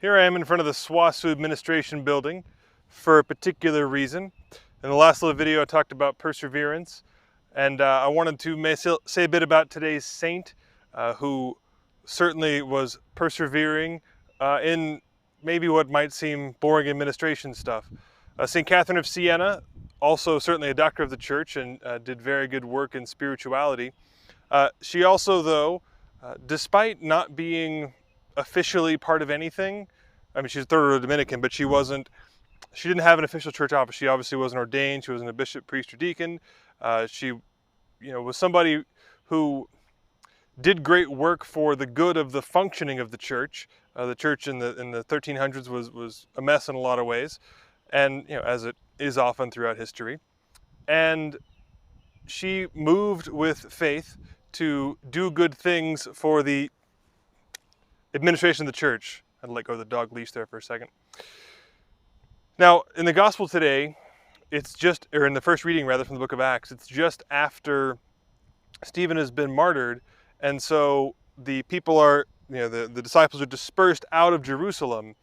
Here I am in front of the SWASU administration building for a particular reason. In the last little video I talked about perseverance, and I wanted to say a bit about today's saint who certainly was persevering in maybe what might seem boring administration stuff. St. Catherine of Sienna, also certainly a doctor of the church and did very good work in spirituality. She also, though, despite not being officially part of anything, I mean, she's a third Dominican, but she didn't have an official church office. She obviously wasn't ordained. She wasn't a bishop, priest, or deacon. She, was somebody who did great work for the good of the functioning of the church. The church in the 1300s was a mess in a lot of ways, and as it is often throughout history. And she moved with faith to do good things for the administration of the church. I had to let go of the dog leash there for a second. Now, in the gospel today, or in the first reading rather from the book of Acts, it's just after Stephen has been martyred, and so the people are, the disciples are dispersed out of Jerusalem,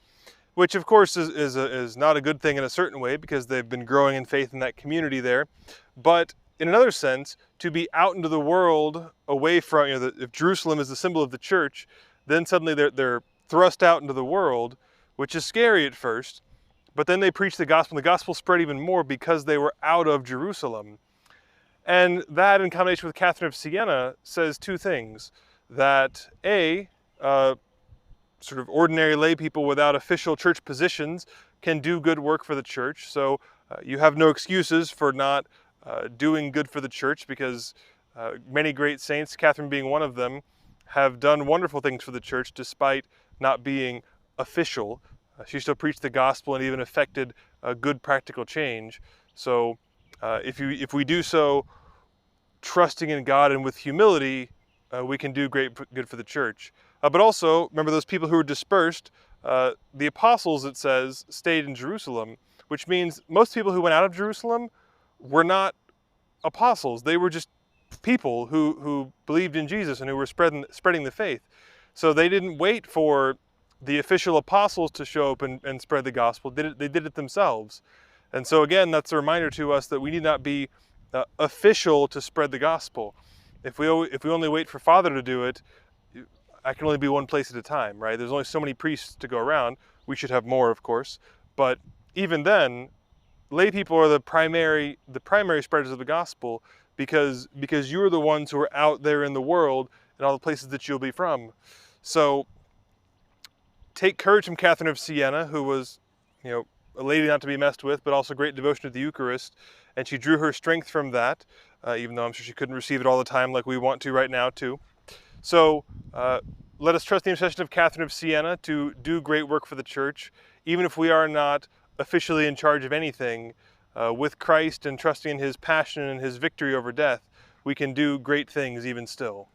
which of course is not a good thing in a certain way because they've been growing in faith in that community there. But in another sense, to be out into the world away from, if Jerusalem is the symbol of the church, then suddenly they're thrust out into the world, which is scary at first. But then they preach the gospel, and the gospel spread even more because they were out of Jerusalem. And that, in combination with Catherine of Sienna, says two things. That sort of ordinary lay people without official church positions can do good work for the church. So you have no excuses for not doing good for the church, because many great saints, Catherine being one of them, have done wonderful things for the church despite not being official. She still preached the gospel and even effected a good practical change. So if we do so trusting in God and with humility, we can do great good for the church. But also, remember those people who were dispersed, the apostles, it says, stayed in Jerusalem, which means most people who went out of Jerusalem were not apostles. They were just people who believed in Jesus and who were spreading the faith. So they didn't wait for the official apostles to show up and spread the gospel. They did it themselves. And so again, that's a reminder to us that we need not be official to spread the gospel. If we only wait for Father to do it, I can only be one place at a time, right? There's only so many priests to go around. We should have more, of course. But even then, lay people are the primary spreaders of the gospel, because you're the ones who are out there in the world and all the places that you'll be from. So take courage from Catherine of Sienna, who was, a lady not to be messed with, but also great devotion to the Eucharist. And she drew her strength from that, even though I'm sure she couldn't receive it all the time like we want to right now too. So let us trust the intercession of Catherine of Sienna to do great work for the church, even if we are not officially in charge of anything. With Christ and trusting in his passion and his victory over death, we can do great things even still.